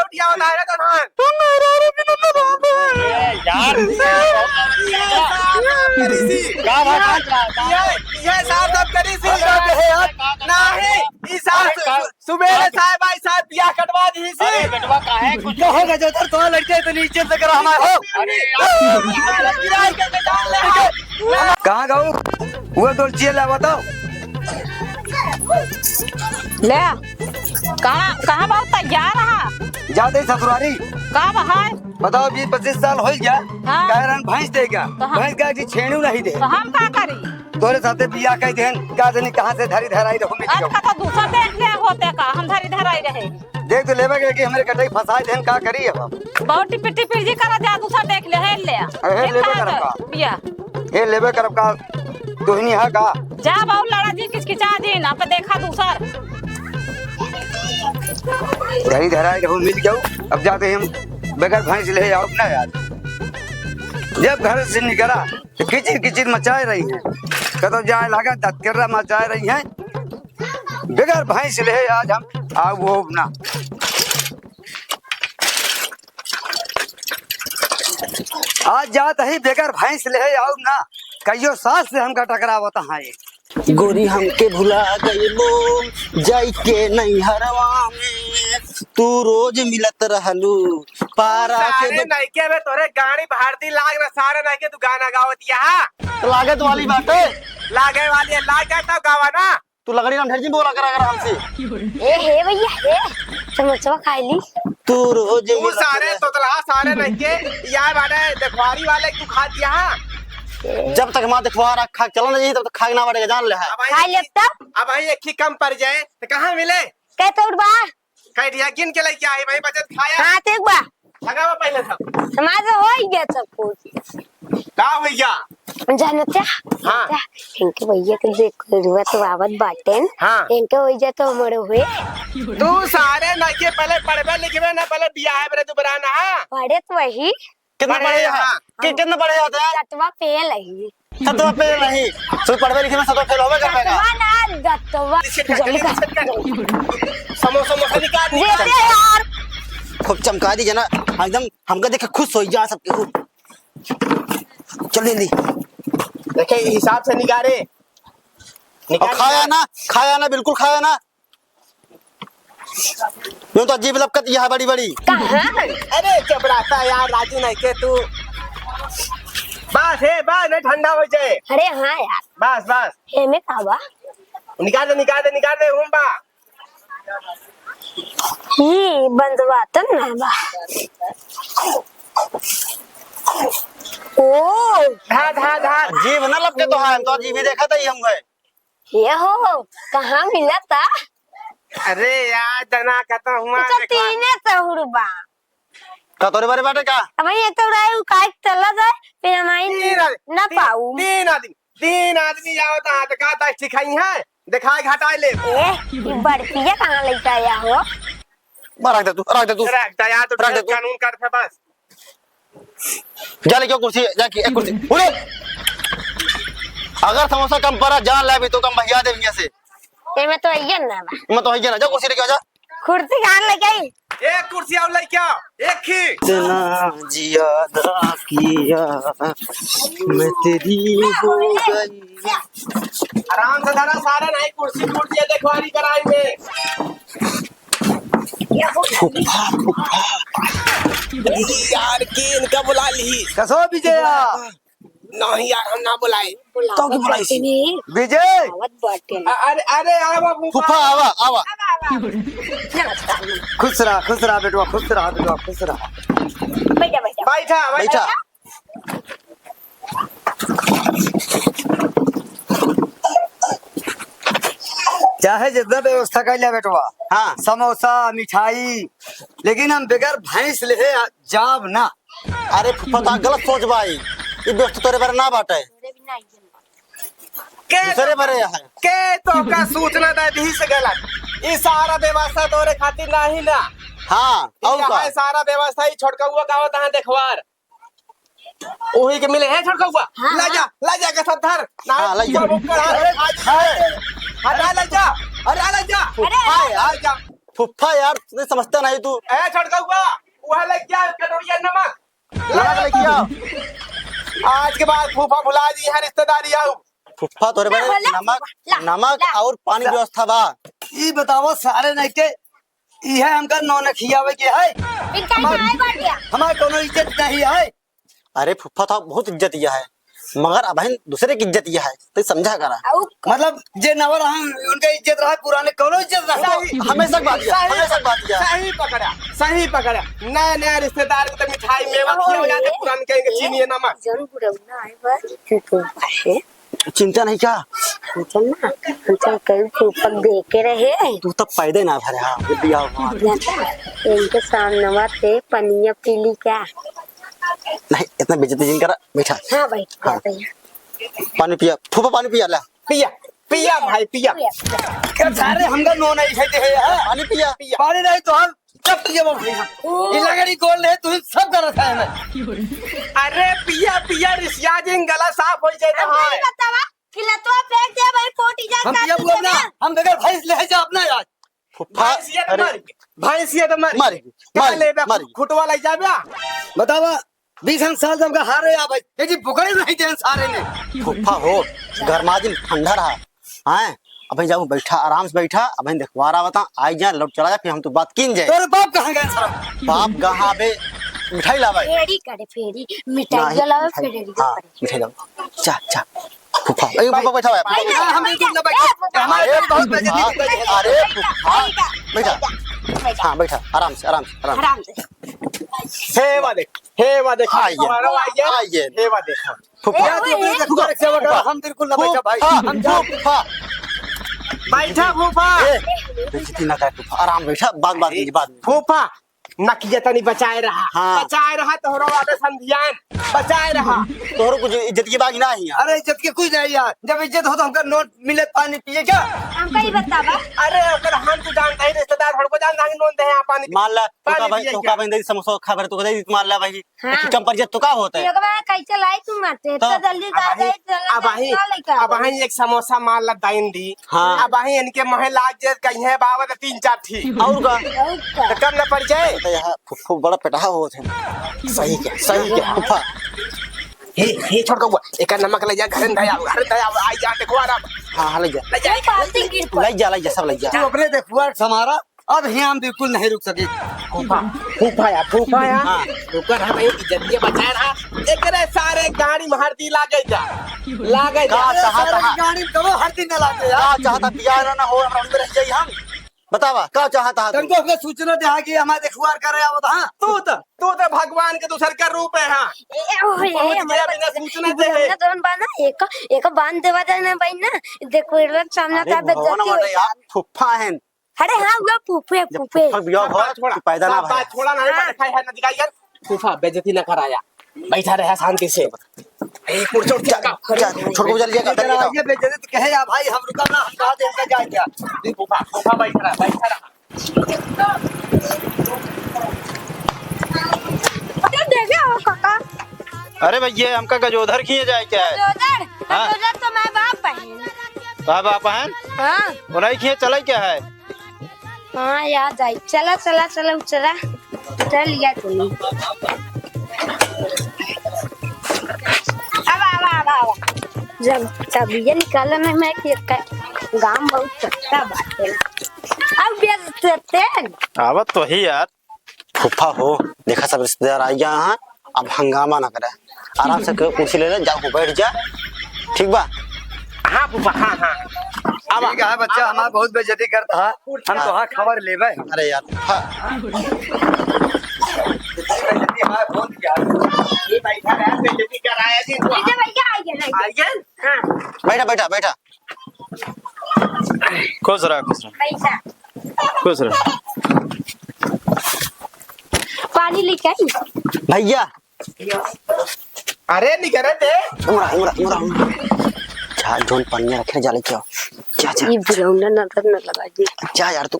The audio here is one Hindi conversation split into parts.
उठिया होता है तो धान यार क्या ये साहब सब करी सी नहीं ई साहब सुबह साहब भाई साहब बियाह कटवा दी सी अरे बेटवा काहे कुछ हो गया जो तो लड़के तो नीचे से करा हमारा हो अरे कहां गाऊ वो दो चीज ला बताओ ले कहाँ बहुत तैयार रहा जाते ससुरारी कब है बताओ 20-25 साल हो गया हाँ। कहरन भैंस देगा तो हम- भैंस का जी छेड़ू नहीं दे तो हम का करी तोरे साथे बिया कह देन का जनी कहां से धरी धराई रहो में आज का तो दूसरा देख ले होते का हम धरी धराई रहे देख तो लेवे के कि हमरे कटई फसाए देन का करी अब बहुत टिपी टिपी जी करा जा दूसरा देख ले है ले अरे लेबे करब का बिया हे लेवे करब का तोहनी है का जा बहु लड़ा जी किचकिचा जी ना पे देखा दूसर धरी धराई रहो मिल जाओ अब जाते हम बगैर भैंस ले आओ ना यार जब घर से निकला तो किचिर किचिर मचाए रही है कतो जाए लगा दत्कर्रा मचाए रही है बगैर भैंस ले आज हम आ वो ना आज जात ही बेकार भैंस ले आओ ना कहियो सास से हमका टकरावता है गोरी हमके भुला गईलो जाई के नहीं हरवा में तू रोज मिलत रहलू पारा सारे के नाइके में तोरे गाड़ी भारती लाग रहा सारे नाइके तू गाना गावत यहाँ लागत वाली बात है लागे वाली है लाग जाता गावा ना तू लगड़ी हम ढेर बोला करा हमसे ए हे भैया हे समोसा खा ली तू रोज तू मिलत सारे रह- तोतला सारे नाइके यार बाटे देखवारी वाले तू खा दिया जब तक मां देखवा रखा चला नहीं तब तक खाए ना पड़ेगा जान ले है खा ले तब अब भाई एक ही कम पड़ जाए तो कहाँ मिले कहते उठ बा कह दिया गिन के लेके आई भाई बचत खाया हां ते बा लगा हुआ पहले सब समाज हो गया सब कुछ का भैया जानते हाँ। इनके भैया के देख रुवत वावत बाटेन हाँ। इनके हो जाए तो हमरे हुए तू सारे नाइके पहले पढ़वे लिखवे ना पहले बियाह है बरे तू बराना है पढ़े तो वही कितना बड़े पढ़े यहाँ। हैं कितना पढ़े जाते हैं दतवा फेल है सतवा पे नहीं तू पढ़वे लिखे में सतवा फेल होवे कर पाएगा दतवा ना दतवा जल्दी कर समोसा समोसा निकाल देते यार खूब चमका दी जना एकदम हमका देख खुश हो जा सबके चल जल्दी देखे हिसाब से निकाले और खाया ना बिल्कुल खाया ना यूं तो अजीब लपकत यह है बड़ी बड़ी कहां अरे चबराता यार राजू नहीं के तू बस है बस नहीं ठंडा हो जाए अरे हां यार बस बस हे में खावा निकाल दे हूं बा ही बंदवात ना बा ओ धा जीव ना लपके तो है तो अजीब ही देखा था ही हम गए ये हो कहाँ मिला था अरे यार जना कहता हुआ तो तीने तहुरबा का तोरे बारे बाटे का अब ये तो राय काट चला जाए फिर हमारी ना पाऊ तीन आदमी आओ तो हाथ का दस सिखाई है दिखाए घटाए ले ये बर्फिया कहाँ लेके आया हो रख दे तू रखता यार तो रख दे तू। कानून कर है बस जा लेके कुर्सी जाके एक कुर्सी उड़े अगर समोसा कम पड़ा जान ले भी तो कम भैया दे भैया से ये में तो ये ना बा मैं तो है ना जा कुर्सी लेके आ जा कुर्सी कहाँ लेके आई एक कुर्सी और लेके आओ एक ही इतना जियादा किया मैं तेरी हो गई आराम से धरा सारे नहीं कुर्सी कुर्सी देखवारी कराएंगे फुफा फुफा यार की इनका बुला ली कसो विजया नहीं यार हम ना बुलाए तो की बुलाई सी विजय आवत बाटे अरे अरे आवा फुफा आवा आवा खुश रहा बेटवा खुश रहा बैठा बैठा बैठा चाहे जितना व्यवस्था कर लिया बेटवा हाँ समोसा मिठाई लेकिन हम बगैर भैंस ले जाब ना अरे फुफा तो गलत सोच भाई ये दोस्त तोरे बारे ना बाटे दूसरे बारे है के तो का सूचना दे दी से गलत ये सारा व्यवस्था तोरे खातिर नहीं ना हाँ और का ये सारा व्यवस्था ही छोटका हुआ गावत है देखवार ओही के मिले है छोटका हुआ ला जा के सब धर हाँ, ला जा। अरे ले जा अरे ले जा हाय आ जा फुफ्फा यार तुझे समझता नहीं तू। ए छड़कौआ वह ले क्या कटोरिया नमक नमक लेके आओ। आज के बाद फूफा भुला दी है रिश्तेदारी आओ। फुफ्फा तोरे बड़े नमक और पानी व्यवस्था बा। ई बताओ सारे नहीं के इहे हमका नौन खियावे के है इनका नहीं बात दिया। हमार कोनो इज्जत नहीं है। अरे फुफ्फा तो बहुत इज्जत दिया है मगर अब दूसरे की इज्जत दिया है तो समझा करा। मतलब जे नवर हम उनका इज्जत रहा पुराने कोनो इज्जत रहा हमेशा बात दिया हमेशा बात दिया। सही पकड़ा नया नया रिश्तेदार को तो मिठाई मेवा खिया के पुरान कहेंगे चीनी नमक। जरूर बुढ़उना आए बस चिंता नहीं क्या चल ना चल कल फूफक दे के रहे तू तब पैदे ना भरे। हाँ दिया हुआ इनके सामने मत थे पनिया पीली क्या। नहीं इतना बेइज्जती जिन करा बैठा। हाँ भाई हाँ। पानी पिया फूफा पानी पिया ला पिया पिया भाई पिया क्या सारे हमका नौन नहीं खाते हैं पानी पिया। पानी नहीं तो हम सब पिए भाई ये लगड़ी गोल है तू सब करत है मैं। अरे पिया पिया रिसिया जिन गला साफ हो जाए तो हां बतावा खिलतवा फेंक दे भाई पोटी जा हम पिया बुआ ना हम बगैर भैंस ले जा अपना यार फुफ्फा भैंसिया तो मर खुटवा ले जाबा बतावा 20 साल जब का हारे आ भाई ये जी बुकड़े नहीं दे सारे ने। फुफ्फा हो गर्मा दिन ठंडा रहा हैं अब जाओ बैठा आराम से बैठा अब देखवा रहा बता आई जा लौट चला जा फिर हम तो बात किन जाए। तोरे बाप कहां गए सारा बाप कहां बे मिठाई लावे फेरी करे फेरी मिठाई लावे फेरी हां मिठाई लावे चा चा फुफ्फा ए फुफ्फा बैठा है हम बिल्कुल ना बैठे हमारे बहुत बेइज्जती। अरे फुफ्फा बैठा हाँ बैठा आराम से आराम से हेवा देख आइए हेवा देखा फुफिया तू अपने देखो सेवा कर हम बिल्कुल ना बैठा भाई हम जा फुफ्फा बैठा फूफा बेइज्जती ना कर फुफ्फा आराम बैठा बात कीजिए बाद में। फूफा नकिया तनी बचाए रहा हाँ। बचाए रहा तोहरो वाले संधियान बचाए रहा तोहरो कुछ इज्जत की बात ना है। अरे इज्जत के कुछ नहीं यार जब इज्जत हो तो हमका नोट मिले पानी पिए क्या। हमका ही बतावा अरे अगर हम तो जानता ही रिश्तेदार हमको जानता है नोन दे हैं पानी मान ला पानी भाई पिए तो क्या? का बंदे समोसा खा भर तो दे मान ला भाई हाँ। कम पर तो का होता है। एक बार कैसे लाई तू मारते तो जल्दी गा गए अब वहीं एक समोसा मार ला दाइन दी हाँ। अब वहीं इनके महिला जे कहीं है बाबा 3-4 थी और का तो कम न पड़ जाए तो यहाँ फुफ्फू बड़ा पेटा होत है। सही क्या फुफ्फा हे छोड़ को एक नमक ले जा घर दया आई जा देखो आराम हाँ ले जा ले जा सब ले जा। तू अपने देखुआ हमारा अब यहाँ हम बिल्कुल नहीं रुक सके। फूफा या हाँ। रुकर हम एक इज्जतिया बचाए रहा एकरे सारे गाड़ी में हरदी लागे जा का चाहता गाड़ी कबो हर दिन न लाते यार का चाहता पिया ना हो हमरा अंदर रह जाई हम बतावा का चाहता है तुमको अपने सूचना दे कि हमारे देखुआर करे आवत हां तू तो भगवान के दूसर का रूप है हाँ बिना सूचना दे है दोन बाना एक बांध देवा जाना भाई ना देखो इधर सामने का बेइज्जती हो यार फुफ्फा है। अरे हाँ वो फूफे फुफ्फा बिया घर पैदा ना भाई छोड़ा ना दिखाई है ना दिखाई यार फूफा बेइज्जती ना कराया बैठा रहा शांति से छोड़ को जल्दी ये बेइज्जती कहे या भाई हम रुका ना हम कहा दे का जाए क्या फूफा बैठा रहा देखे हो काका अरे भैया हमका गजोधर खिए जाए क्या है। जोधर तो मैं बाप है कहा बापा है हाँ उन्हें खिए चले क्या है। हाँ याद आई चला चल लिया तुम्हें अब जब ये निकाला ना मैं गांव बहुत सस्ता बात है अब बेचते आवत तो ही यार फुफ्फा हो देखा सब रिश्तेदार आ गया यहाँ अब हंगामा ना करे आराम से कुर्सी ले ले जाओ बैठ जा ठीक बा। हाँ फूफा हाँ अब है बच्चा हमारा बहुत बेइज्जती करता है हम तो हाँ खबर लेबे। अरे यार फुफ्फा बेइज्जती हमारा बहुत किया ये बैठा रहा बेइज्जती कराया जी भैया आ गया हाँ बैठा खुश रहा पैसा खुश रहा। पानी लेके आई भैया अरे निकरे थे उमरा जा जोन पन्ने रखे जाले क्या जा ये बुलाऊंगा नजर न लगा जी जा यार तू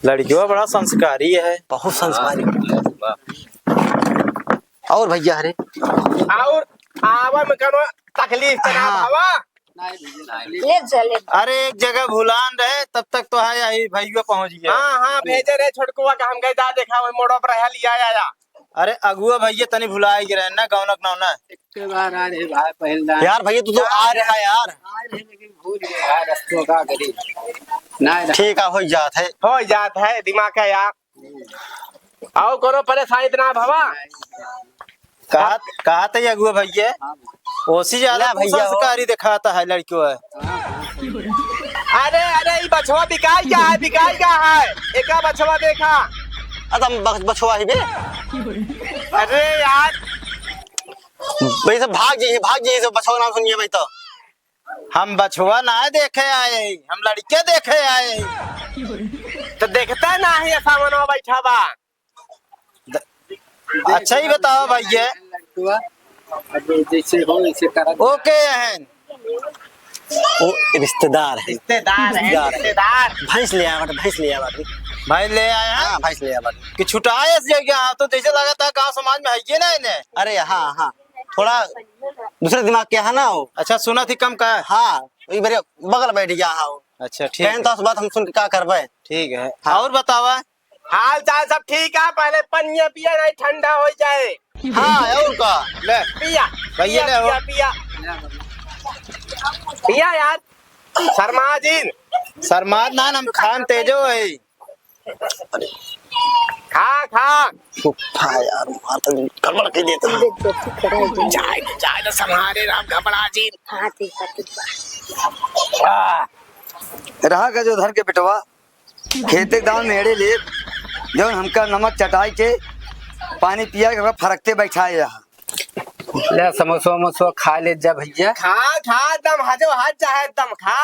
लड़कियों बड़ा संस्कारी है बहुत संस्कारी और भैया अरे और आवा में कनो तकलीफ तना हाँ। बाबा ले चले अरे एक जगह भूलान रहे तब तक तो है यही भैया पहुंच गया। हाँ हाँ भेजे रे छोटकुआ का हम गए जा देखा वो मोड़ो पर रहा लिया आया। अरे अगुआ भैया तनी भुला गिरे ना गौनक नौना। एक बार आ रहे भाई पहलदार यार भैया तू तो आ रहा है यार। आ रहे लेकिन भूल गए यार रस्तों का गरीब ना ठीक है हो जात है। हो जात है दिमाग का यार। आओ करो परेशानी ना भवा। कहा था ये अगुआ भैया ओसी ज्यादा भैया हो। संस्कारी दिखाता है लड़कियों है। अरे अरे ये बछवा बिकाई क्या है बिकाई क्या है एक बछवा देखा। अतम बछवा ही बे। अरे यार भाई सब भाग जाइए सब बछवा नाम सुनिए भाई तो। हम बछुआ ना देखे आए हम लड़के देखे आए। तो देखता ना ही ऐसा मनो बैठा बा। अच्छा ही बताओ भैया लड़कुआ अब जैसे हो वैसे करा ओके है ओ रिश्तेदार है। रिश्तेदार है रिश्तेदार। भैंस ले आया भैंस ले आया भाई ले आए हैं हाँ भैंस ले आया कि छुटाए इस जगह तो जैसे लगा था गाँव समाज में है ये ना इन्हें। अरे हाँ हाँ थोड़ा दूसरे दिमाग के है ना वो। अच्छा सुना थी कम का। हाँ वही मेरे बगल बैठ गया हाँ वो। अच्छा ठीक कहन तो उस बात हम सुन के क्या करबे। ठीक है हाँ। और बतावा। हाल चाल सब ठीक है पहले पनिया पिया नहीं ठंडा हो जाए। हाँ और का ले पिया भैया ले हो। पिया पिया यार शर्मा जी शर्माद ना हम खान तेजो है। खा खा हाँ यार मार तो गड़बड़ कर देता है। जाए जाए तो संहारे राम घबरा जी। हाँ ठीक है रहा का जो धर के बिटवा खेते दाम मेड़े ले जो हमका नमक चटाई के पानी पिया के फरकते बैठाए यहाँ। ले समोसा वमोसा खा ले जा भैया। खा खा दम हाजो हाथ चाहे दम खा।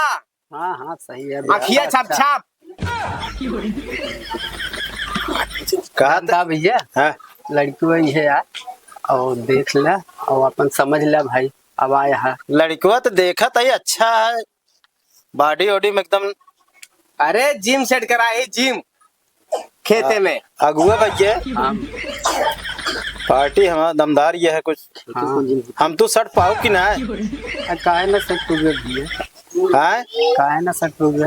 हाँ हाँ सही है आखिया छाप छाप। कहा था भैया हाँ लड़कुआ ही है यार और देख ले और अपन समझ ले भाई अब आया है। लड़कुआ तो देखा था अच्छा है बॉडी वॉडी में एकदम। अरे जिम सेट करा है जिम खेते में। अगुआ भैया हाँ पार्टी हमारा दमदार ये है कुछ। हाँ हम तो सट पाओ कि ना काहे ना सट हो गया भैया है काहे ना सट हो गया।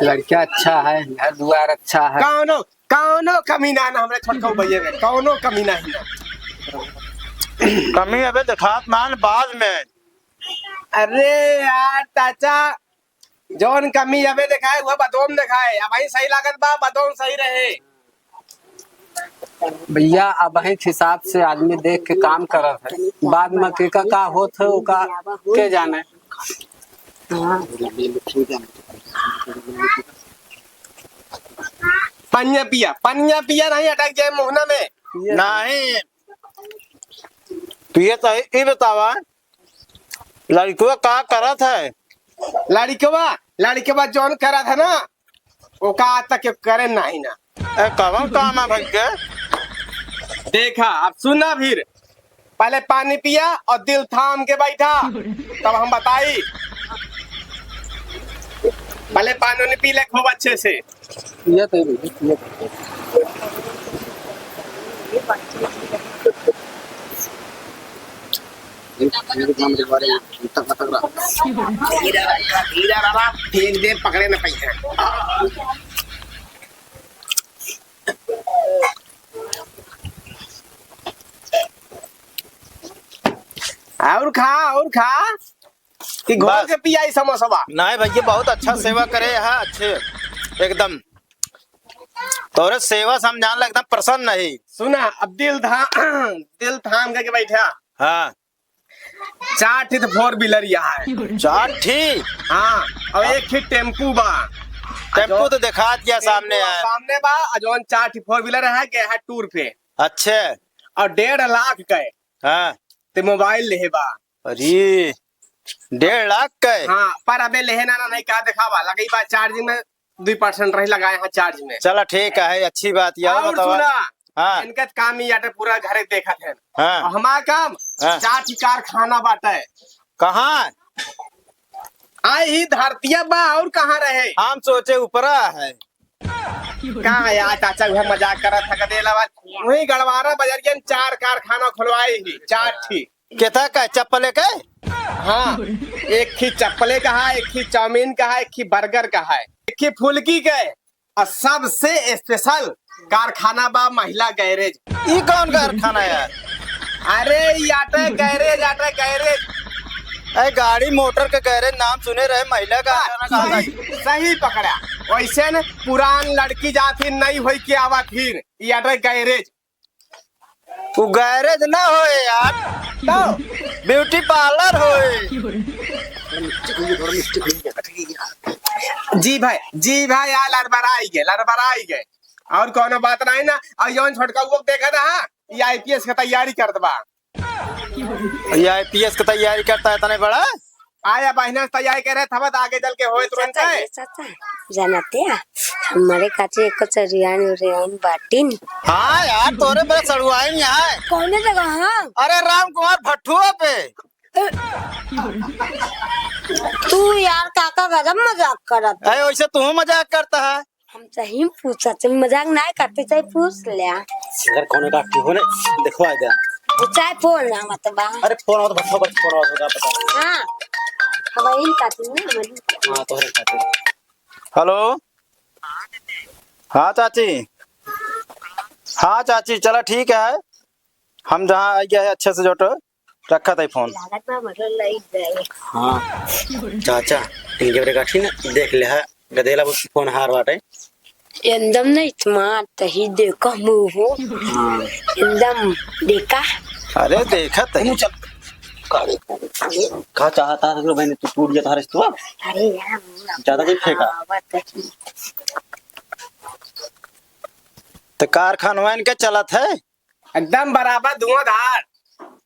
लड़का अच्छा है घर द्वार अच्छा है। कौनो कौनो कमी ना ना हमरे छोटका भैया में कौनो कमी नहीं ना। कमी अबे दिखात मान बाद में। अरे यार चाचा जौन कमी अबे दिखाए वो बदोम दिखाए अब ही सही लागत बा बदोम सही रहे। भैया अब एक हिसाब से आदमी देख के काम करत है बाद में के का होत है का के जाने। पनिया पिया नहीं अटक जाए मुहना में। नहीं तू ये बतावा लड़कुआ का करत है। लड़कवा जौन करा था ना वो का आज तक करे नहीं ना। कवन काम है भैया। देखा अब सुना फिर पहले पानी पिया और दिल थाम के बैठा तब हम बताई। पहले पानी पी ले खूब अच्छे से। ये तो धीरा रहा ठीक देर पकड़े न पैसे। और खा कि घोल बस। के पिया समोसा। नहीं भैया बहुत अच्छा सेवा करे है अच्छे एकदम तोरे सेवा से हम जान एकदम प्रसन्न नहीं। सुना अब दिल थाम के बैठा। हाँ 4 ठे तो 4 व्हीलर यहाँ है। 4 ठीक। हाँ और 1 ठे टेम्पू बा। टेम्पू तो दिखा दिया सामने है। सामने बा जौन 4 ठे 4 व्हीलर है गया है टूर पे। अच्छे और 1.5 लाख के हाँ ते मोबाइल ले बा। अरे 1.5 लाख का हाँ पर अबे लेना ना नहीं का दिखावा लगी बा चार्जिंग में 2% रही लगाए हैं चार्ज में। चला ठीक है अच्छी बात यार और बतावा। सुना हाँ इनका काम ही आटे पूरा घरे देखा थे। हाँ और हमारा काम हाँ। 4 ठे कारखाना बाटे। कहाँ आई ही धरतिया बा और कहाँ रहे। हम सोचे ऊपरा है। कहाँ यार चाचा वह मजाक कर था कदे लवा वही गड़वारा बजरियन 4 कारखाना खुलवाई ही 4 ठे। कहता का चप्पल के? हाँ, एक ही चप्पले का है, एक ही चाउमीन का है, एक ही बर्गर का है, एक ही फुल्की का है, और सबसे स्पेशल कारखाना बा महिला गैरेज। ये कौन कारखाना यार? अरे ये आटे गैरेज, आटे गैरेज। अरे गाड़ी मोटर का गैरेज नाम सुने रहे, महिला कारखाना कहाँ गई? सही पकड़ा। वैसे न पुरान लड़की जाती नहीं हुई कि आवा फिर ये आटे गैरेज। वो गैरेज ना होए यार, तो ब्यूटी पार्लर होए। जी भाई यार लड़बड़ाई गए और कोनो बात नहीं ना। और यौन छोटका वो देखा था ये आईपीएस की तैयारी कर दबा। ये आईपीएस की तैयारी करता है तने बड़ा? आया बहना तैयारी कर रहे था, आगे चल के होए तुरंत है। जानते हैं हमारे काचे एक रियान बाटिन। हाँ यार तोरे बड़े सड़ुआई यहाँ है। कौन जगह? हाँ अरे राम कुमार भट्टुआ पे। तू यार काका गजब मजाक करत। अरे वैसे तू मजाक करता है? हम सही पूछा मजाक नहीं करते, चाहे पूछ ले। अगर कौन का ठीक होने देखो आ जा। चाहे फोन ना मत बा। अरे फोन आओ तो बच्चों बच्चों फोन आओ तो पता। हाँ हवाई काटी ना। हाँ तो खाते। हेलो। हाँ चाची, हाँ चाची चलो ठीक है, हम जहाँ आ गया है अच्छे से जोटो रखा था फोन। लागत में मतलब लई जाए। हाँ चाचा इनके बड़े काठी ना देख ले है गदेला फोन हार बाटे एकदम नहीं स्मार्ट ही देखो मुंह एकदम देखा। अरे देखा तही चल कहा चाहता था भाई तू टूट जाता है रिश्ता। अरे यार ज्यादा नहीं फेंका। तो कारखानवा इनके चलत है एकदम बराबर धुआंधार,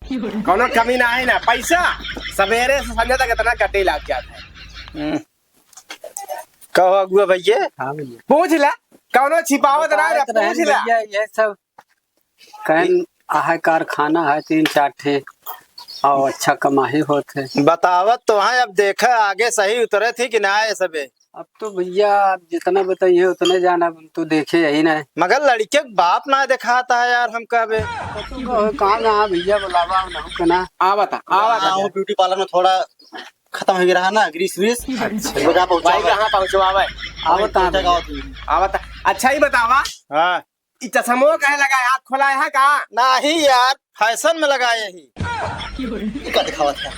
कोनो कमी ना है ना। पैसा सवेरे से संजय तक इतना कटे लग जाता है। कहो अगुआ भैया। हाँ भैया पूछ ला, कोनो छिपावत ना है, पूछ ला। भैया ये सब कहीं है कारखाना है 3-4 ठे और अच्छा कमाई होते। बतावत तो है, अब देखा आगे सही उतरे थी कि ना ये सबे। अब तो भैया आप जितना बताइए उतने जाना तो देखे यही ना। मगर लड़के के बाप ना दिखाता है यार हम कहे। कहाँ ना भैया बुलावा ना। आवता वो ब्यूटी पार्लर में थोड़ा खत्म हो गया ना ग्रीस व्रीस। भाई कहाँ पहुँचवावे? आवता। अच्छा ही बतावा, हाँ ई चश्मो कहे लगा है, हाथ खोला है कहाँ? नहीं यार फैशन में लगाए ही। क्या दिखावा था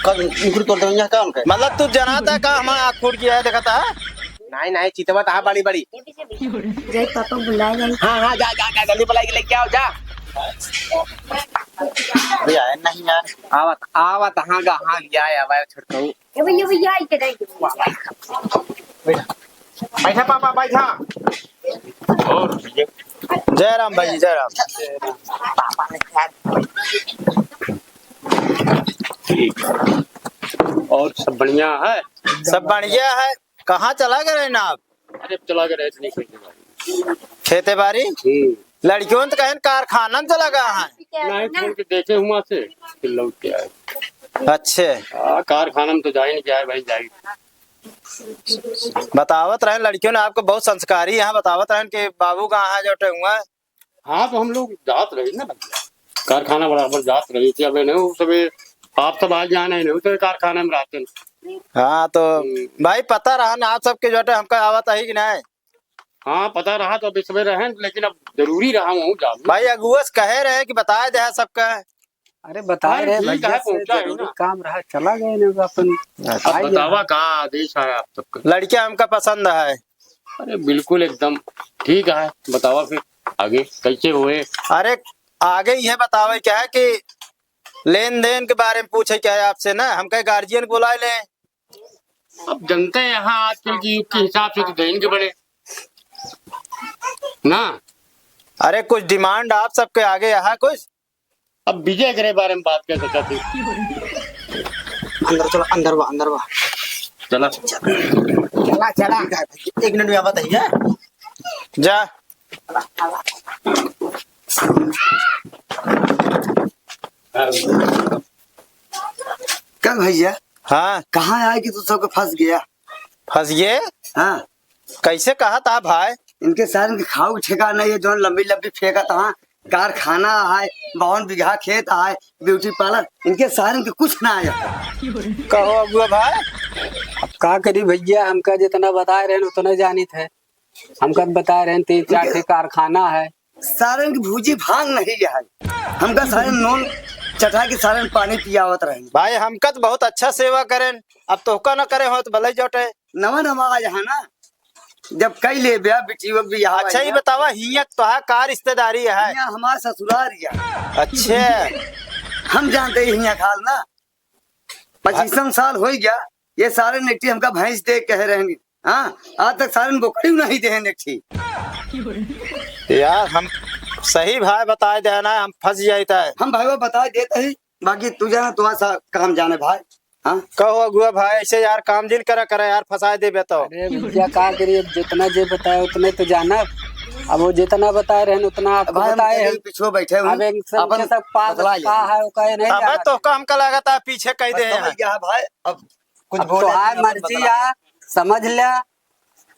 कल निकुल तोड़ देंगे क्या उनका? मतलब तू जना था का हमारा आँख फूट गया है देखा था? नहीं चितवा था बड़ी बड़ी। जय पापा बुलाए नहीं। हाँ जा जल्दी बुलाई के लेके आओ जा। भैया है नहीं यार। आवत हाँ लिया है अब छोटका। ये भैया आई के बैठा पापा बैठा। और जय राम भाई जय राम। और सब बढ़िया है? सब बढ़िया है। कहाँ चला गए ना आप? अरे चला गए रहे खेते बारी लड़कियों तो कहें कारखाना में चला गया है। नहीं फोन के देखे हुआ से फिर लौट के आए। अच्छे कारखाना में तो जा ही नहीं जाए भाई जाए। बतावत रहे लड़कियों ने आपको बहुत संस्कारी यहाँ बतावत रहे कि बाबू कहाँ है जोटे हुआ। हाँ तो हम लोग जात रही ना कारखाना बराबर जात रही थी। अब नहीं सब आप सब आज जाने नहीं तो कारखाना में रहते हैं। हाँ तो भाई पता रहा ना आप सबके जोटे हमका आवत है कि नहीं? हाँ पता रहा तो अभी सवेरे रहे, लेकिन अब जरूरी रहा हूँ जा भाई अगुआ कहे रहे कि बताए दे सबका। अरे बता रहे ठीक है, भैया से पहुंचा है जरूरी ना। काम रहा चला गए ना अपन। अब बतावा का आदेश है आप सबका? लड़कियां हमका पसंद है। अरे बिल्कुल एकदम ठीक है, बतावा फिर आगे कैसे हुए? अरे आगे ये बतावे क्या है कि लेन देन के बारे में पूछे क्या है आपसे ना, हम कहे गार्जियन बुला ले। अब जनते हैं यहाँ आजकल के युग के हिसाब से तो देंगे बड़े ना। अरे कुछ डिमांड आप सबके आगे यहाँ कुछ। अब विजय करे बारे में बात कर सकते थे। अंदर चलो अंदर वाह चला चला 1 मिनट में बताइए जा। क्या भैया हाँ कहाँ आए कि तू सबके फंस गया? फंस गए? हाँ कैसे कहा था भाई? इनके सारे के खाओ ठेका नहीं है, जो लंबी लंबी फेंका था कारखाना है, 52 बीघा खेत है, ब्यूटी पार्लर, इनके सारे के कुछ ना आया। कहो अबुआ भाई। अब का करी भैया, हमका जितना बता रहे हैं उतना जानी थे। हमका बता रहे हैं 3-4 ठे कारखाना है। सारे की भूजी भांग नहीं है, हमका सारे नोन चटा के सारे पानी पियावत रहे। भाई हमका तो बहुत अच्छा सेवा करें, अब तोहका न करे हो तो भले जोटे। नवा नवा यहाँ ना जब कई ले ब्याह बेटी वो भी यहाँ अच्छा ही बतावा, हिया तो कार रिश्तेदारी है। हमारा ससुराल या अच्छे हम जानते ही यहाँ खाल ना 25 साल हो गया। ये सारे नेक्टी हमका भैंस दे कह रहेंगे। हाँ, आज तक सारे बोकड़ी नहीं दे नेक्टी। यार हम सही भाई बताए देना, हम फंस जाता है। हम भाई बता देते ही, बाकी तू जाना तुम्हारा सा काम जाने भाई। हाँ कहो अगुआ भाई, ऐसे यार काम दिल करा करे यार, फंसा दे तो। अरे भैया का करिए, जितना जे बताए उतने तो जाना। अब वो जितना बताए रहे उतना आपको भाई बताए हैं। पीछे बैठे हुए अब एक सब पास का है का नहीं अब जाना। तो हमका लगा था पीछे कह दे समझ गया भाई। अब कुछ अब तो है मर्जी या समझ लिया,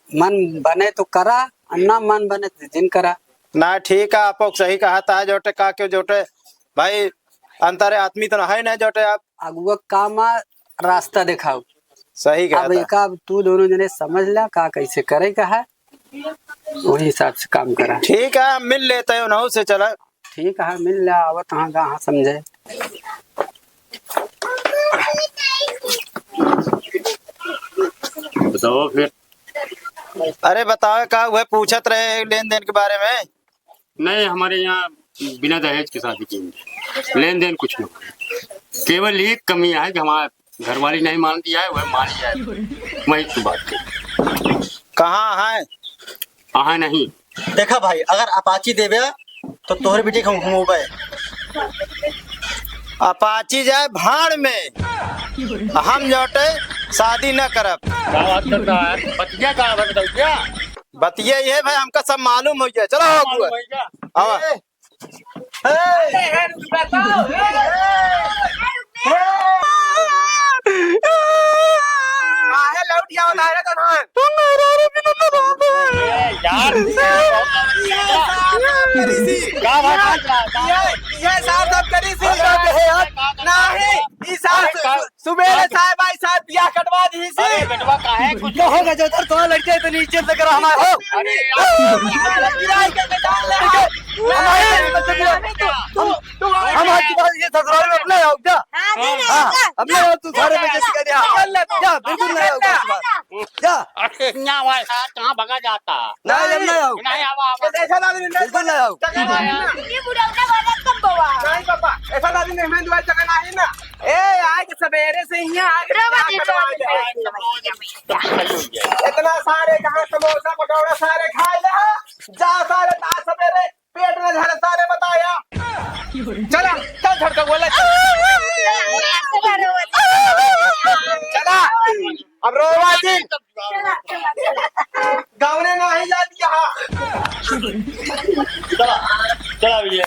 मन बने तो करा, अन्ना मन बने तो जिन करा। ना ठीक है, आप सही कहा था जोटे का क्यों जोटे भाई, अंतरे आदमी तो है ना जोटे आप। अगुआ काम रास्ता दिखाओ। सही अब कहा एक तू दोनों जने समझ ला का कैसे करे का है, वही हिसाब से काम करा। ठीक है, हम मिल लेते हैं उन्हों से। चला ठीक है, मिल ला आवत हाँ कहाँ समझे। बताओ फिर। अरे बताओ का वह पूछत रहे लेन देन के बारे में। नहीं, हमारे यहाँ बिना दहेज की शादी की, लेन देन कुछ नहीं। केवल एक कमी है कि हमारे घर वाली नहीं मानती है, वह मान जाए, वही तो बात है। कहाँ है? हाँ नहीं देखा भाई, अगर अपाची देवे तो तोहरे बेटी हम घुमोबे। अपाची जाए भाड़ में, हम जोटे शादी न करब। क्या बात करता है, बतिया का है बताओ क्या? बतिया ये भाई, हमका सब मालूम हो गया। चलो मालूम है क्या? आवा। लौट जाओ दायरा तो ना। यार क्या बात ये साहब सब करी सी नहीं, ई साहब सुबेरे साहब आई साहब बियाह कटवा दी सी। अरे बेटवा का है कुछ तो होगा जो तो लड़के तो नीचे से करो हमारे हो। अरे बियाह के बेचान ले हम आज की बात ये ससुराल में अपने आओ क्या? हाँ अपने आओ, तू सारे में जैसे कह दिया क्या? बिल्कुल नहीं आओ क्या? अरे यहाँ भाई साहब कहाँ भगा जाता? नहीं नहीं आओ, नहीं आवा आवा। ऐसा आदमी बिल्कुल नहीं आओ। ये बुढ़ाना वाला कब बवा नहीं पापा, ऐसा आदमी नहीं, मैं दुआ जगह नहीं ना। ए आज सवेरे से यहाँ इतना सारे कहाँ समोसा पकौड़ा सारे खाए ले जा, सारे ता सवेरे पेट में झड़ सारे बताया। चला चल झड़का बोला चला, अब रोवा जी गाँव ने नहीं जाती यहाँ। चला भैया।